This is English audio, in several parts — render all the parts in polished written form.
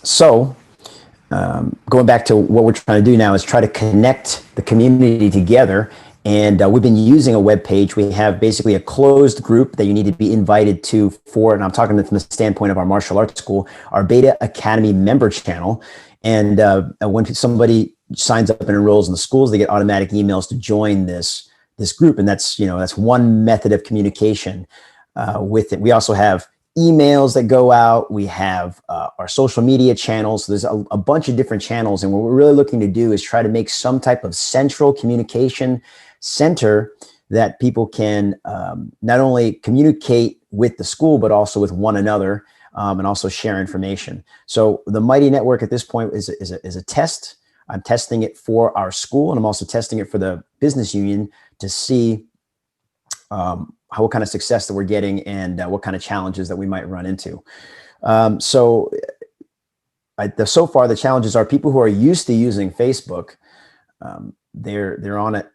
So going back to what we're trying to do now is try to connect the community together. And we've been using a web page. We have basically a closed group that you need to be invited to for, and I'm talking from the standpoint of our martial arts school, our Beta Academy member channel. And when somebody signs up and enrolls in the schools, they get automatic emails to join this group. And that's one method of communication with it. We also have emails that go out. We have our social media channels. So there's a bunch of different channels. And what we're really looking to do is try to make some type of central communication center that people can not only communicate with the school, but also with one another and also share information. So the Mighty Network at this point is a test. I'm testing it for our school, and I'm also testing it for the business union to see what kind of success that we're getting and what kind of challenges that we might run into. So far, the challenges are people who are used to using Facebook. They're on it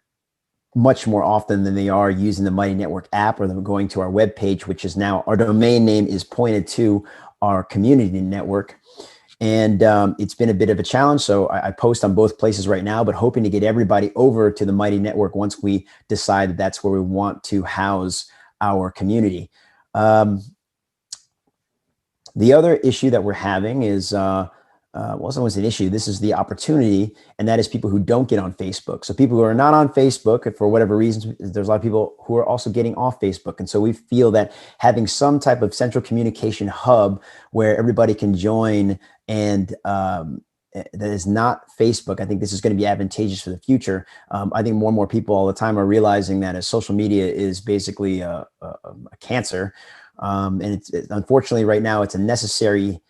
much more often than they are using the Mighty Network app, or them going to our webpage, which is now, our domain name is pointed to our community network. And it's been a bit of a challenge. So I post on both places right now, but hoping to get everybody over to the Mighty Network once we decide that that's where we want to house our community. The other issue that we're having is, well, it's almost an issue. This is the opportunity, and that is people who don't get on Facebook. So people who are not on Facebook, for whatever reasons, there's a lot of people who are also getting off Facebook. And so we feel that having some type of central communication hub where everybody can join and that is not Facebook, I think this is going to be advantageous for the future. I think more and more people all the time are realizing that as social media is basically a cancer. And it's unfortunately right now, it's a necessary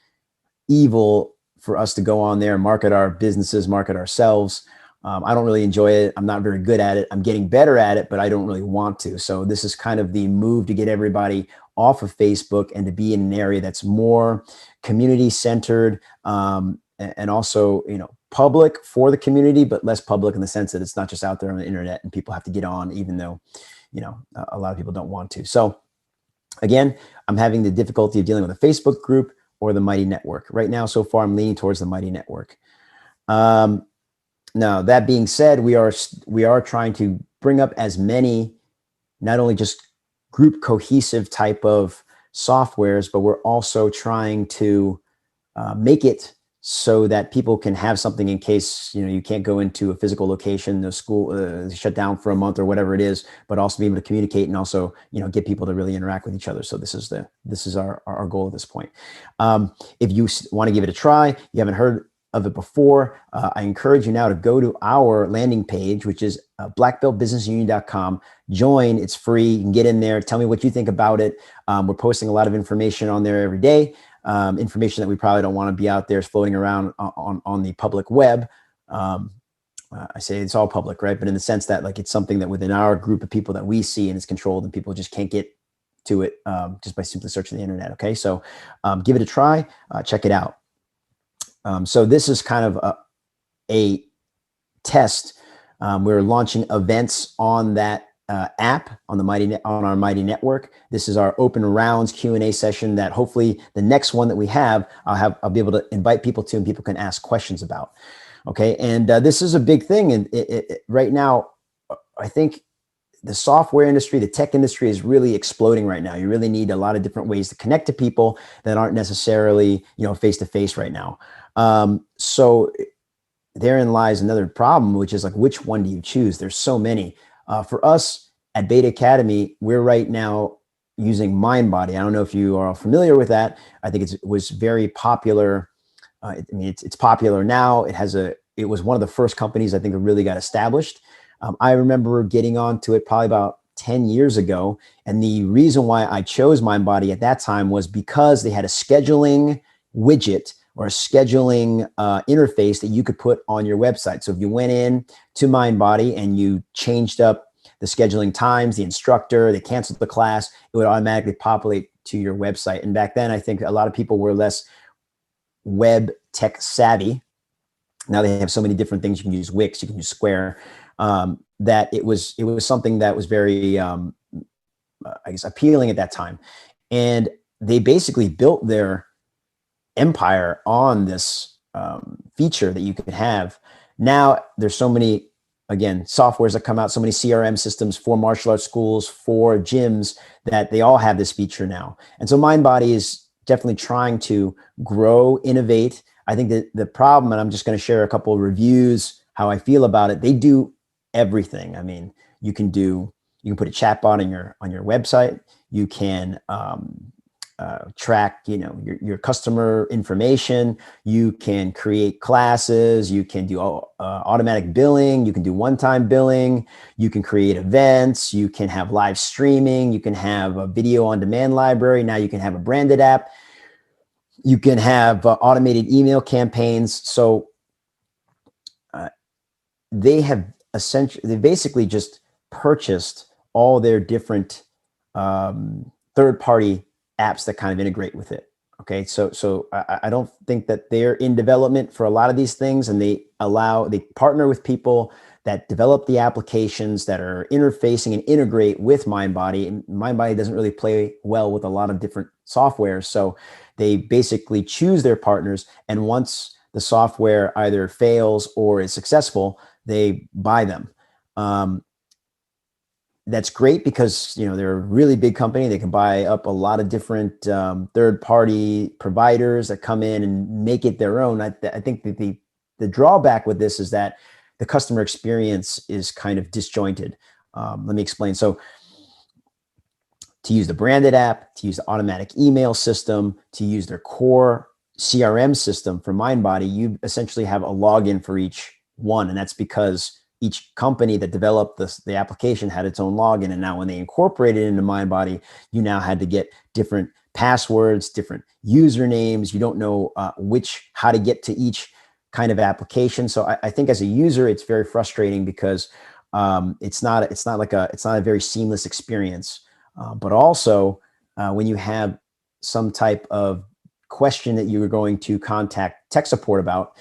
evil for us to go on there and market our businesses, market ourselves. I don't really enjoy it. I'm not very good at it. I'm getting better at it, but I don't really want to. So this is kind of the move to get everybody off of Facebook and to be in an area that's more community centered, and also, public for the community, but less public in the sense that it's not just out there on the internet and people have to get on, even though, a lot of people don't want to. So again, I'm having the difficulty of dealing with a Facebook group or the Mighty Network. Right now, so far, I'm leaning towards the Mighty Network. Now, that being said, we are trying to bring up as many, not only just group cohesive type of softwares, but we're also trying to make it so that people can have something in case, you can't go into a physical location, the school shut down for a month or whatever it is, but also be able to communicate and also, get people to really interact with each other. So this is our goal at this point. If you want to give it a try, you haven't heard of it before, I encourage you now to go to our landing page, which is blackbeltbusinessunion.com. Join, it's free. You can get in there. Tell me what you think about it. We're posting a lot of information on there every day. Information that we probably don't want to be out there floating around on the public web. I say it's all public, right? But in the sense that it's something that within our group of people that we see and it's controlled, and people just can't get to it just by simply searching the internet. Okay, so give it a try. Check it out. So this is kind of a test. We're launching events on that app on our Mighty Network. This is our open rounds Q&A session that hopefully the next one that we have, I'll be able to invite people to, and people can ask questions about. Okay, and this is a big thing, and right now, I think the software industry, the tech industry is really exploding right now. You really need a lot of different ways to connect to people that aren't necessarily face to face right now. So therein lies another problem, which is which one do you choose? There's so many. For us at Beta Academy, we're right now using Mindbody. I don't know if you are familiar with that. I think it was very popular. It's popular now. It was one of the first companies I think that really got established. I remember getting onto it probably about 10 years ago. And the reason why I chose Mindbody at that time was because they had a scheduling widget or a scheduling interface that you could put on your website. So if you went in to Mindbody and you changed up the scheduling times, the instructor, they canceled the class, it would automatically populate to your website. And back then, I think a lot of people were less web tech savvy. Now they have so many different things. You can use Wix, you can use Square, that it was something that was very, I guess, appealing at that time. And they basically built their empire on this feature that you could have. Now there's so many, again, softwares that come out, so many CRM systems for martial arts schools, for gyms, that they all have this feature now. And so Mindbody is definitely trying to grow, innovate. I think that the problem, and I'm just going to share a couple of reviews, how I feel about it. They do everything. I mean, you can put a chatbot on your website. You can track, your customer information. You can create classes. You can do automatic billing. You can do one-time billing. You can create events. You can have live streaming. You can have a video on demand library. Now you can have a branded app. You can have automated email campaigns. So they basically just purchased all their different third-party apps that kind of integrate with it. Okay, so I don't think that they're in development for a lot of these things, and they partner with people that develop the applications that are interfacing and integrate with Mindbody. And Mindbody doesn't really play well with a lot of different softwares, so they basically choose their partners, and once the software either fails or is successful, they buy them. That's great because they're a really big company. They can buy up a lot of different third-party providers that come in and make it their own. I think that the drawback with this is that the customer experience is kind of disjointed. Let me explain. So to use the branded app, to use the automatic email system, to use their core CRM system for Mindbody, you essentially have a login for each one, and that's because each company that developed the application had its own login. And now when they incorporated it into Mindbody, you now had to get different passwords, different usernames. You don't know how to get to each kind of application. So I think as a user, it's very frustrating because it's not a very seamless experience. But also when you have some type of question that you are going to contact tech support about,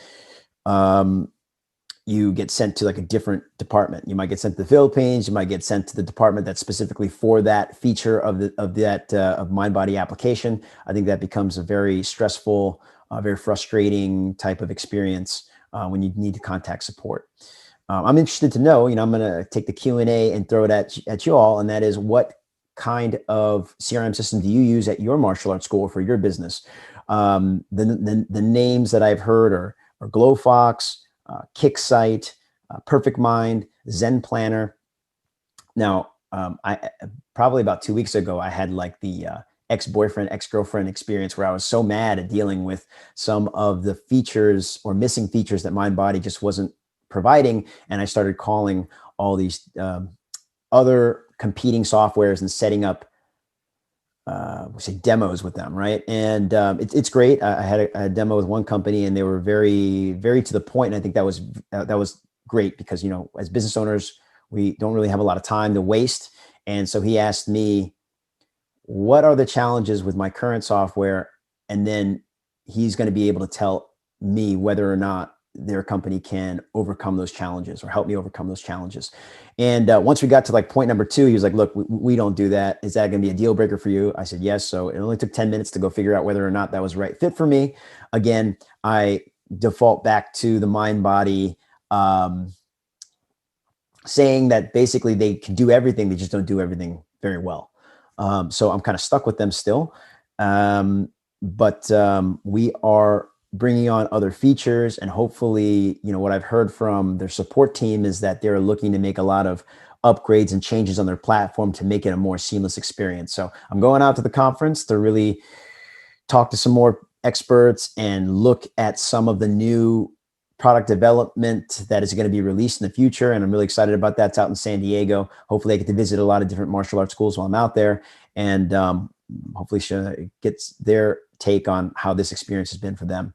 you get sent to like a different department. You might get sent to the Philippines. You might get sent to the department that's specifically for that feature of Mindbody application. I think that becomes a very stressful, very frustrating type of experience when you need to contact support. I'm interested to know. I'm going to take the Q&A and throw it at you all, and that is, what kind of CRM system do you use at your martial arts school for your business? The names that I've heard are GlowFox, KickSight, Perfect Mind, Zen Planner. Now, I probably about 2 weeks ago, I had like the ex-boyfriend, ex-girlfriend experience where I was so mad at dealing with some of the features or missing features that Mindbody just wasn't providing. And I started calling all these other competing softwares and setting up demos with them, right? And it's great. I had a demo with one company, and they were very, very to the point. And I think that was great because as business owners, we don't really have a lot of time to waste. And so he asked me, what are the challenges with my current software? And then he's going to be able to tell me whether or not their company can overcome those challenges or help me overcome those challenges. And once we got to like point number 2, he was like, look, we don't do that. Is that going to be a deal breaker for you? I said, yes. So it only took 10 minutes to go figure out whether or not that was the right fit for me. Again, I default back to the Mindbody saying that basically they can do everything. They just don't do everything very well. So I'm kind of stuck with them still. But we are bringing on other features, and hopefully, what I've heard from their support team is that they're looking to make a lot of upgrades and changes on their platform to make it a more seamless experience. So I'm going out to the conference to really talk to some more experts and look at some of the new product development that is going to be released in the future. And I'm really excited about that. It's out in San Diego. Hopefully I get to visit a lot of different martial arts schools while I'm out there, and hopefully gets their take on how this experience has been for them.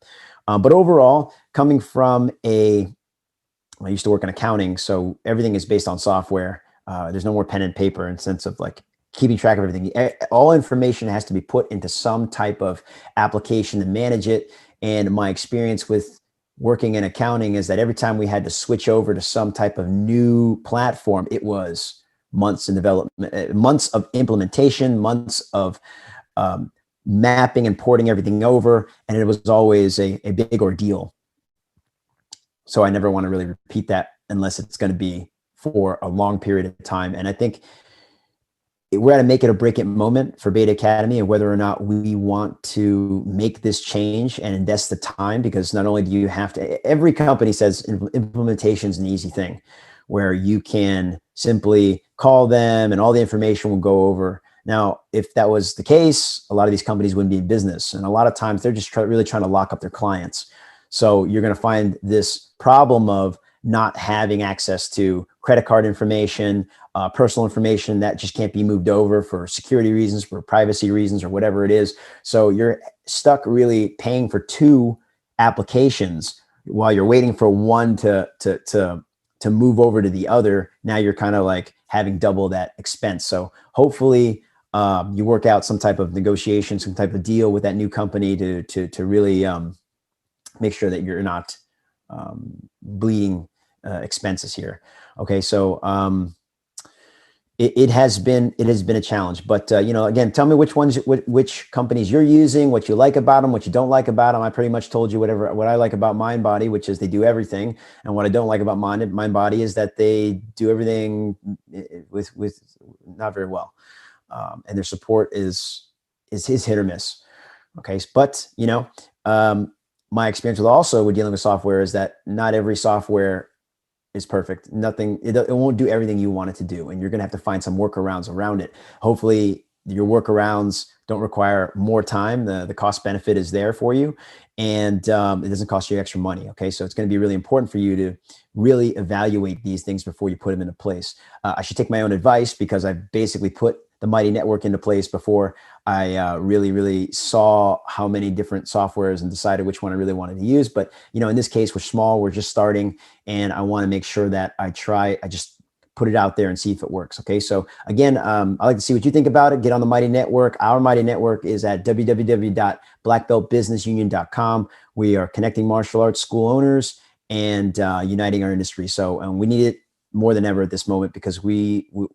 But overall, coming from I used to work in accounting, so everything is based on software. There's no more pen and paper in the sense of like keeping track of everything. All information has to be put into some type of application to manage it. And my experience with working in accounting is that every time we had to switch over to some type of new platform, it was months in development, months of implementation, months of mapping and porting everything over. And it was always a big ordeal. So I never want to really repeat that unless it's going to be for a long period of time. And I think we're at a make it or break it moment for Beta Academy, and whether or not we want to make this change and invest the time, because not only do you have to, every company says implementation is an easy thing where you can simply call them and all the information will go over. Now, if that was the case, a lot of these companies wouldn't be in business. And a lot of times they're just really trying to lock up their clients. So you're going to find this problem of not having access to credit card information, personal information that just can't be moved over for security reasons, for privacy reasons, or whatever it is. So you're stuck really paying for two applications while you're waiting for one to move over to the other. Now you're kind of like having double that expense. So hopefully you work out some type of negotiation, some type of deal with that new company to really make sure that you're not bleeding expenses here. Okay, so it has been a challenge, but again, tell me which companies you're using, what you like about them, what you don't like about them. I pretty much told you what I like about Mindbody, which is they do everything, and what I don't like about Mindbody is that they do everything with not very well, and their support is hit or miss. Okay, but my experience with dealing with software is that not every software is perfect. It won't do everything you want it to do. And you're going to have to find some workarounds around it. Hopefully your workarounds don't require more time. The cost benefit is there for you, and it doesn't cost you extra money. Okay. So it's going to be really important for you to really evaluate these things before you put them into place. I should take my own advice because I've basically put the Mighty Network into place before I really saw how many different softwares and decided which one I really wanted to use. But, in this case, we're small, we're just starting, and I want to make sure that I just put it out there and see if it works. Okay. So again, I'd like to see what you think about it. Get on the Mighty Network. Our Mighty Network is at www.blackbeltbusinessunion.com. We are connecting martial arts school owners and uniting our industry. So we need it more than ever at this moment because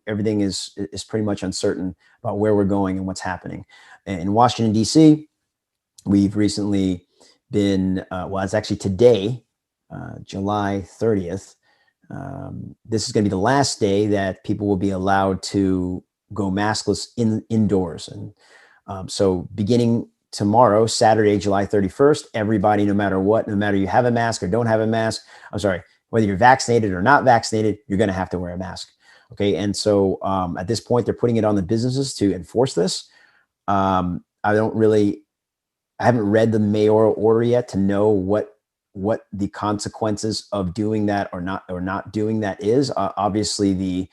everything is pretty much uncertain about where we're going and what's happening. In Washington, D.C., we've recently been, it's actually today, July 30th. This is going to be the last day that people will be allowed to go maskless indoors. And so beginning tomorrow, Saturday, July 31st, everybody, no matter you have a mask or don't have a mask, whether you're vaccinated or not vaccinated, you're going to have to wear a mask. Okay. And so at this point, they're putting it on the businesses to enforce this. I haven't read the mayoral order yet to know what the consequences of doing that or not doing that is. Obviously, the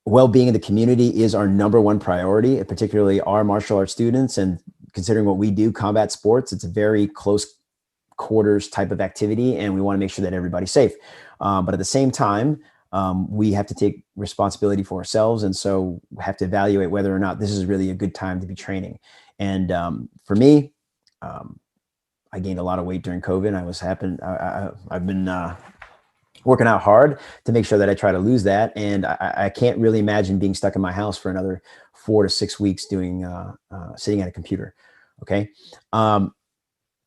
well-being of the community is our number one priority, and particularly our martial arts students. And considering what we do, combat sports, it's a very close quarters type of activity, and we want to make sure that everybody's safe. But at the same time, we have to take responsibility for ourselves. And so we have to evaluate whether or not this is really a good time to be training. And for me, I gained a lot of weight during COVID. I've been working out hard to make sure that I try to lose that. And I can't really imagine being stuck in my house for another 4 to 6 weeks doing sitting at a computer. Okay.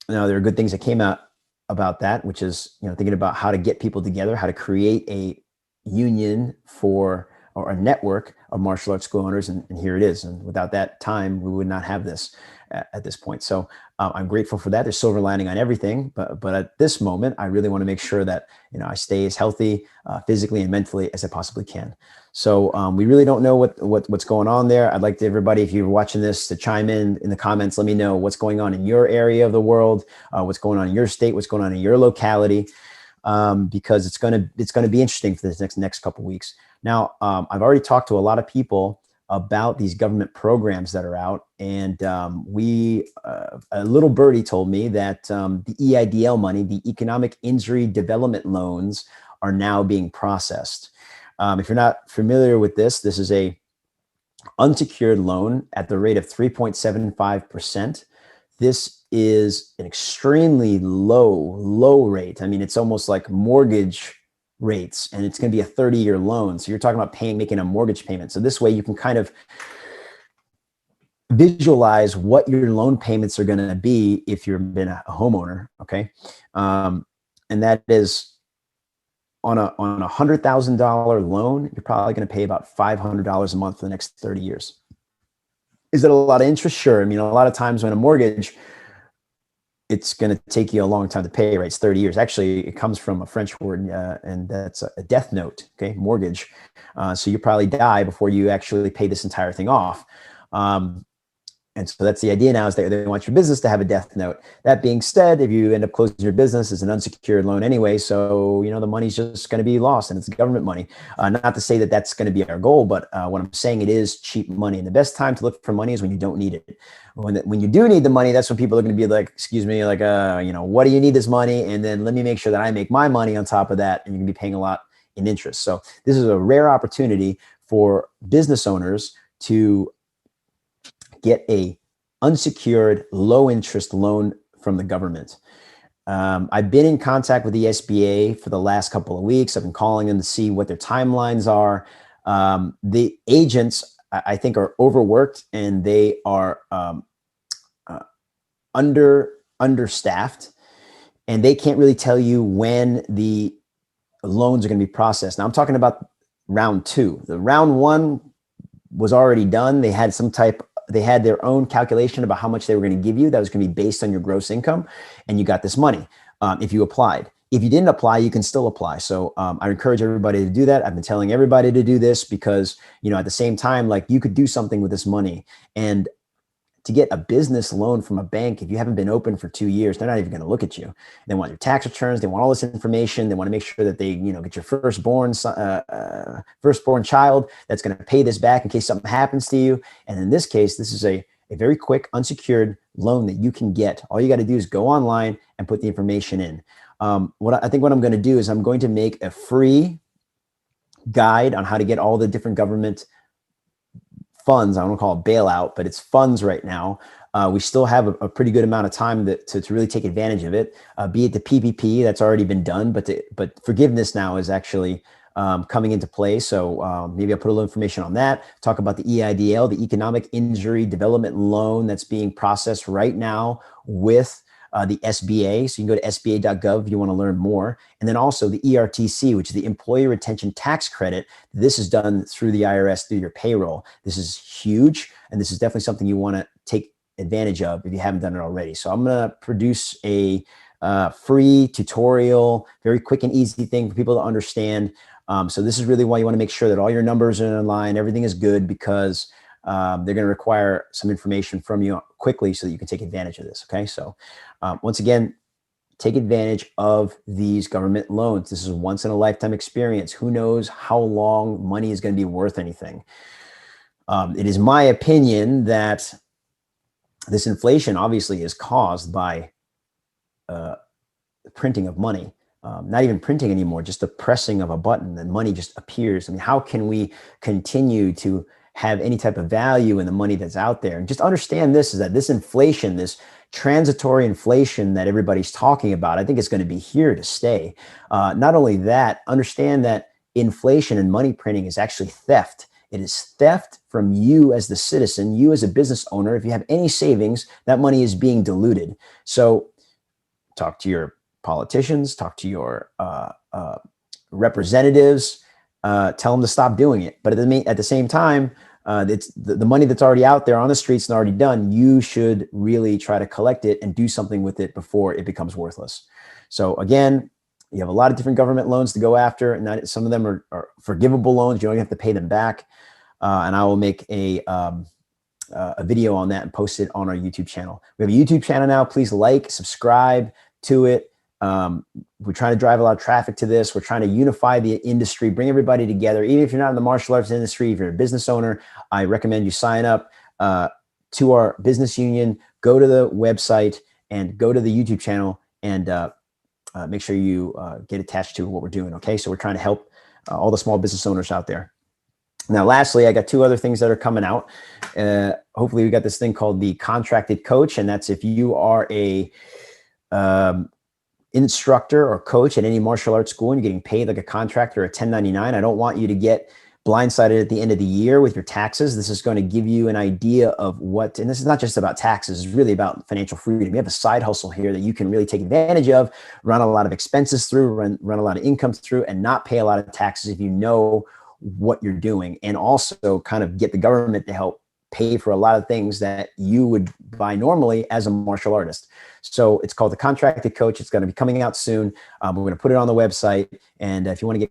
Now, there are good things that came out about that, which is, thinking about how to get people together, how to create a union or a network of martial arts school owners. And here it is. And without that time, we would not have this at this point. So I'm grateful for that. There's silver lining on everything. But at this moment, I really want to make sure that, I stay as healthy physically and mentally as I possibly can. So we really don't know what's going on there. I'd like to everybody, if you're watching this, to chime in the comments. Let me know what's going on in your area of the world, what's going on in your state, what's going on in your locality, because it's going to be interesting for this next couple of weeks. Now, I've already talked to a lot of people about these government programs that are out, and a little birdie told me that the EIDL money, the Economic Injury Development Loans, are now being processed. If you're not familiar with this is a unsecured loan at the rate of 3.75%. This is an extremely low rate. I mean, it's almost like mortgage rates, and it's going to be a 30-year loan. So you're talking about making a mortgage payment. So this way you can kind of visualize what your loan payments are going to be if you've been a homeowner. Okay. And that is on a $100,000 loan, you're probably going to pay about $500 a month for the next 30 years. Is it a lot of interest? Sure. I mean, a lot of times when a mortgage, it's going to take you a long time to pay, right? It's 30 years. Actually, it comes from a French word, and that's a death note, okay? Mortgage. So you probably die before you actually pay this entire thing off. And so that's the idea now, is that they want your business to have a death note. That being said, if you end up closing your business, it's an unsecured loan anyway. So, the money's just going to be lost, and it's government money. Not to say that that's going to be our goal, but what I'm saying, it is cheap money. And the best time to look for money is when you don't need it. When you do need the money, that's when people are going to be like, excuse me, like, what do you need this money? And then let me make sure that I make my money on top of that. And you can be paying a lot in interest. So this is a rare opportunity for business owners to get a unsecured, low interest loan from the government. I've been in contact with the SBA for the last couple of weeks. I've been calling them to see what their timelines are. The agents, I think, are overworked, and they are understaffed, and they can't really tell you when the loans are going to be processed. Now I'm talking about round 2. The round 1 was already done. They had their own calculation about how much they were going to give you. That was going to be based on your gross income, and you got this money if you applied. If you didn't apply, you can still apply. So I encourage everybody to do that. I've been telling everybody to do this because, at the same time, like, you could do something with this money. And to get a business loan from a bank, if you haven't been open for 2 years, they're not even going to look at you. They want your tax returns. They want all this information. They want to make sure that they, get your firstborn child that's going to pay this back in case something happens to you. And in this case, this is a very quick, unsecured loan that you can get. All you got to do is go online and put the information in. What I'm going to do is I'm going to make a free guide on how to get all the different government funds. I don't want to call it bailout, but it's funds right now. We still have a pretty good amount of time to really take advantage of it, be it the PPP that's already been done, but forgiveness now is actually coming into play. So maybe I'll put a little information on that, talk about the EIDL, the Economic Injury Development Loan, that's being processed right now with the SBA. So you can go to sba.gov if you want to learn more. And then also the ERTC, which is the Employee Retention Tax Credit. This is done through the IRS through your payroll. This is huge. And this is definitely something you want to take advantage of if you haven't done it already. So I'm going to produce a free tutorial, very quick and easy thing for people to understand. So this is really why you want to make sure that all your numbers are in line, everything is good, because they're going to require some information from you quickly so that you can take advantage of this. Okay. So once again, take advantage of these government loans. This is a once in a lifetime experience. Who knows how long money is going to be worth anything. It is my opinion that this inflation obviously is caused by the printing of money. Not even printing anymore, just the pressing of a button and money just appears. I mean, how can we continue to have any type of value in the money that's out there? And just understand this, is that this inflation, this transitory inflation that everybody's talking about, I think it's going to be here to stay. Not only that, understand that inflation and money printing is actually theft. It is theft from you as the citizen, you as a business owner. If you have any savings, that money is being diluted. So talk to your politicians, talk to your representatives, tell them to stop doing it. But at the same time, it's the money that's already out there on the streets and already done. You should really try to collect it and do something with it before it becomes worthless. So again, you have a lot of different government loans to go after, and some of them are forgivable loans. You don't have to pay them back. And I will make a video on that and post it on our YouTube channel. We have a YouTube channel now. Please like, subscribe to it. We're trying to drive a lot of traffic to this. We're trying to unify the industry, bring everybody together. Even if you're not in the martial arts industry, if you're a business owner, I recommend you sign up to our business union, go to the website and go to the YouTube channel, and make sure you get attached to what we're doing. Okay. So we're trying to help all the small business owners out there. Now, lastly, I got 2 other things that are coming out. Hopefully we got this thing called the Contracted Coach. And that's if you are a instructor or coach at any martial arts school and you're getting paid like a contractor or a 1099. I don't want you to get blindsided at the end of the year with your taxes. This is going to give you an idea of what, and this is not just about taxes, it's really about financial freedom. You have a side hustle here that you can really take advantage of, run a lot of expenses through, run a lot of income through, and not pay a lot of taxes if you know what you're doing, and also kind of get the government to help pay for a lot of things that you would buy normally as a martial artist. So it's called The Contracted Coach. It's going to be coming out soon. We're going to put it on the website. And if you want to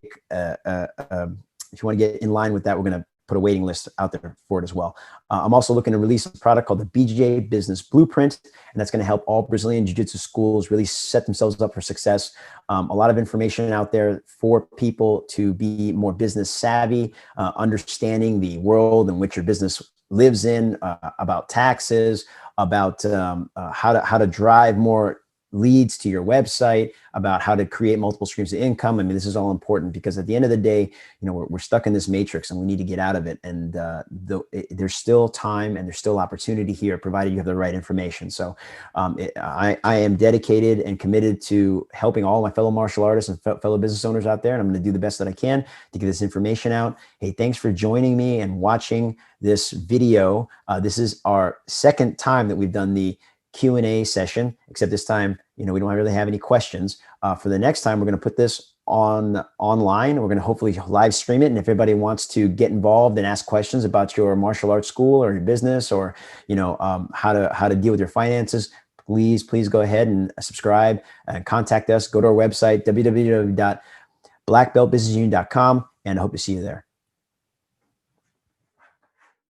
get in line with that, we're going to put a waiting list out there for it as well. I'm also looking to release a product called the BJJ Business Blueprint, and that's going to help all Brazilian Jiu-Jitsu schools really set themselves up for success. A lot of information out there for people to be more business savvy, understanding the world in which your business lives in, about taxes, about how to drive more leads to your website, about how to create multiple streams of income. I mean, this is all important because at the end of the day, we're stuck in this matrix and we need to get out of it. And there's still time and there's still opportunity here, provided you have the right information. So I am dedicated and committed to helping all my fellow martial artists and fellow business owners out there. And I'm going to do the best that I can to get this information out. Hey, thanks for joining me and watching this video. This is our second time that we've done the Q&A session, except this time, we don't really have any questions. For the next time, we're going to put this online. We're going to hopefully live stream it. And if everybody wants to get involved and ask questions about your martial arts school or your business, or, how to deal with your finances, please go ahead and subscribe and contact us. Go to our website, www.blackbeltbusinessunion.com, and I hope to see you there.